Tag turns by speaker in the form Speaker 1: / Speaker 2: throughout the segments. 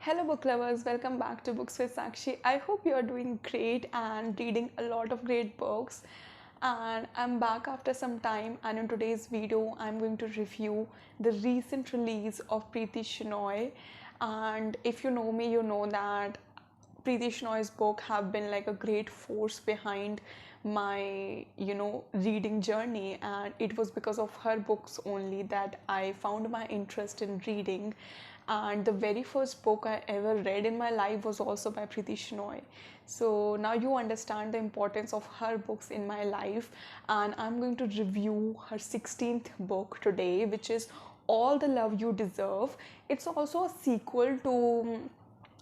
Speaker 1: Hello, book lovers. Welcome back to Books with Sakshi. I hope you are doing great and reading a lot of great books. And I'm back after some time. And in today's video, I'm going to review the recent release of Preeti Shenoy. And if you know me, you know that Preeti Shenoy's book have been like a great force behind my reading journey, and it was because of her books only that I found my interest in reading. And the very first book I ever read in my life was also by Preeti Shenoy. So now you understand the importance of her books in my life, and I'm going to review her 16th book today, which is All the Love You Deserve. It's also a sequel to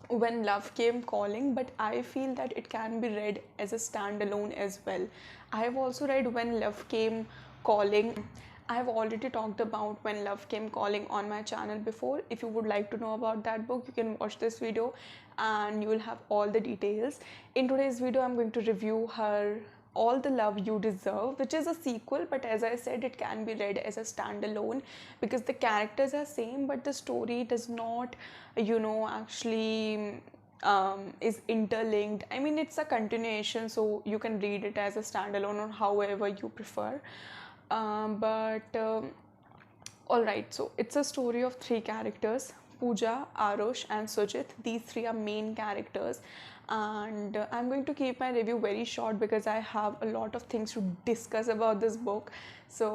Speaker 1: When Love Came Calling, but I feel that it can be read as a standalone as well. I have also read When Love Came Calling. I have already talked about When Love Came Calling on my channel before. If you would like to know about that book, you can watch this video and you will have all the details. In today's video, I'm going to review her All the Love You Deserve, which is a sequel, but as I said, it can be read as a standalone because the characters are same, but the story does not, actually is interlinked. I mean, it's a continuation, so you can read it as a standalone or however you prefer. But Alright, so it's a story of three characters: Pooja, Arush, and Sujit. These three are main characters, and I'm going to keep my review very short because I have a lot of things to discuss about this book. So,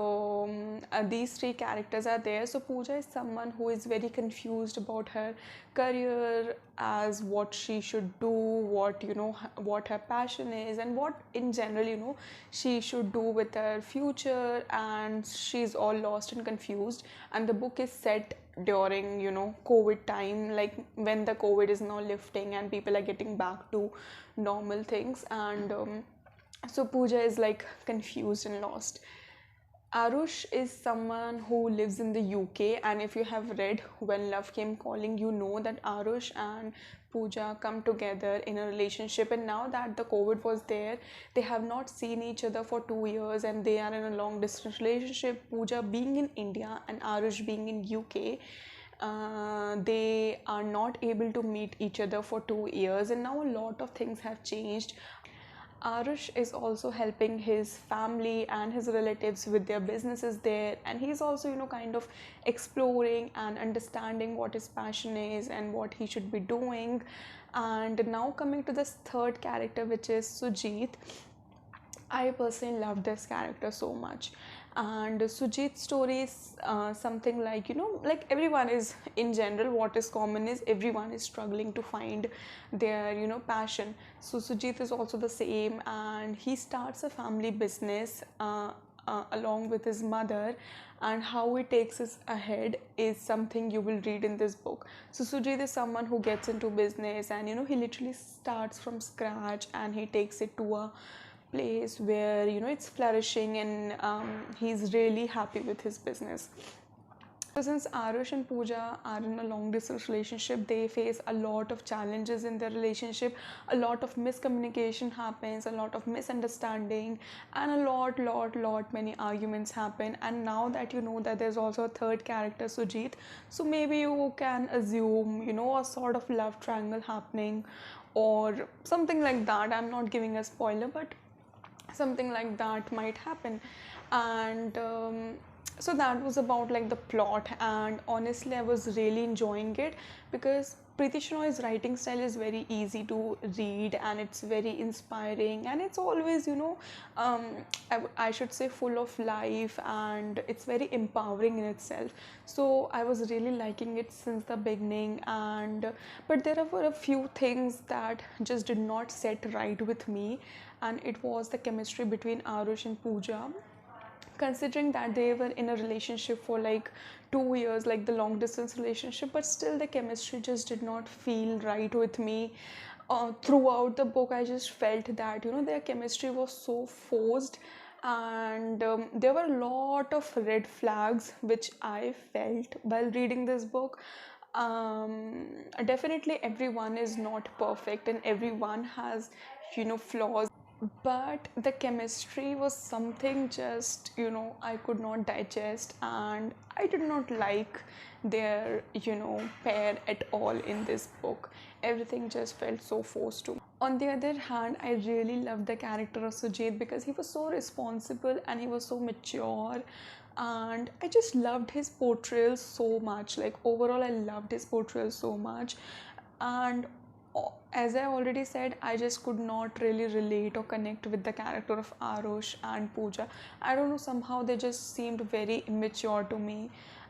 Speaker 1: these three characters are there. So, Pooja is someone who is very confused about her career, as what she should do, what her passion is, and what in general, she should do with her future, and she's all lost and confused. And the book is set during COVID time, like when the COVID is now lifting and people are getting back to normal things. And so Pooja is like confused and lost. Arush is someone who lives in the UK, and if you have read When Love Came Calling, you know that Arush and Pooja come together in a relationship. And now that the COVID was there, they have not seen each other for 2 years, and they are in a long distance relationship. Pooja being in India and Arush being in UK, they are not able to meet each other for 2 years, and now a lot of things have changed. Arush is also helping his family and his relatives with their businesses there, and he's also, kind of exploring and understanding what his passion is and what he should be doing. And now, coming to this third character, which is Sujit. I personally love this character so much. And Sujit's story is something like, like everyone is in general, what is common is everyone is struggling to find their, passion. So Sujit is also the same, and he starts a family business along with his mother, and how he takes it ahead is something you will read in this book. So Sujit is someone who gets into business, and he literally starts from scratch and he takes it to a place where it's flourishing, and he's really happy with his business. So since Arush and Pooja are in a long distance relationship, they face a lot of challenges in their relationship. A lot of miscommunication happens, a lot of misunderstanding, and a lot many arguments happen. And now that you know that there's also a third character, Sujit, so maybe you can assume, a sort of love triangle happening or something like that. I'm not giving a spoiler, but something like that might happen. And so that was about like the plot, and honestly I was really enjoying it because Preeti Shenoy's writing style is very easy to read, and it's very inspiring, and it's always um, I should say full of life, and it's very empowering in itself. So I was really liking it since the beginning. And but there were a few things that just did not set right with me, and it was the chemistry between Arush and Pooja. Considering that they were in a relationship for like 2 years, like the long distance relationship, but still the chemistry just did not feel right with me. Throughout the book, I just felt that their chemistry was so forced, and there were a lot of red flags which I felt while reading this book. Definitely everyone is not perfect and everyone has flaws, but the chemistry was something just I could not digest, and I did not like their pair at all in this book. Everything just felt so forced to me. On the other hand, I really loved the character of Sujit because he was so responsible and he was so mature, and I just loved his portrayal so much. Like, overall, I loved his portrayal so much. And as I already said, I just could not really relate or connect with the character of Arush and Pooja. I don't know, somehow they just seemed very immature to me.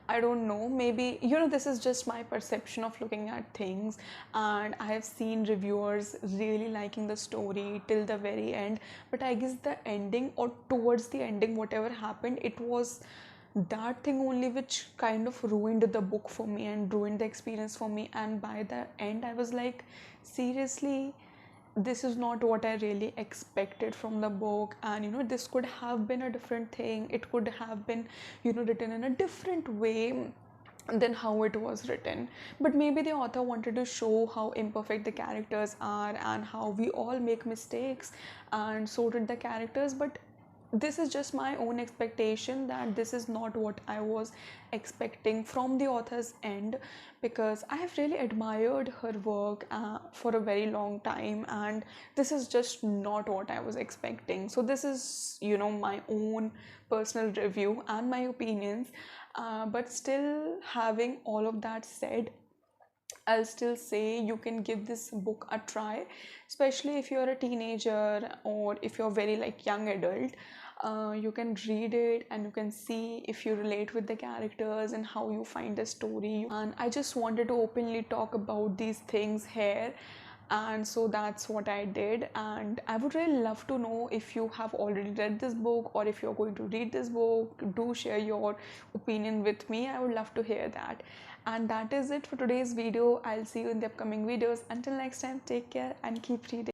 Speaker 1: I don't know, maybe this is just my perception of looking at things, and I have seen reviewers really liking the story till the very end. But I guess the ending, or towards the ending, whatever happened, it was that thing only which kind of ruined the book for me and ruined the experience for me. And by the end, I was like, seriously, this is not what I really expected from the book. And this could have been a different thing. It could have been written in a different way than how it was written. But maybe the author wanted to show how imperfect the characters are and how we all make mistakes, and so did the characters. But this is just my own expectation, that this is not what I was expecting from the author's end, because I have really admired her work for a very long time, and this is just not what I was expecting. So this is my own personal review and my opinions, but still, having all of that said, I'll still say you can give this book a try, especially if you're a teenager or if you're very like young adult. You can read it and you can see if you relate with the characters and how you find the story. And I just wanted to openly talk about these things here, and so that's what I did. And I would really love to know if you have already read this book, or if you're going to read this book. Do share your opinion with me. I would love to hear that. And that is it for today's video. I'll see you in the upcoming videos. Until next time, take care and keep reading.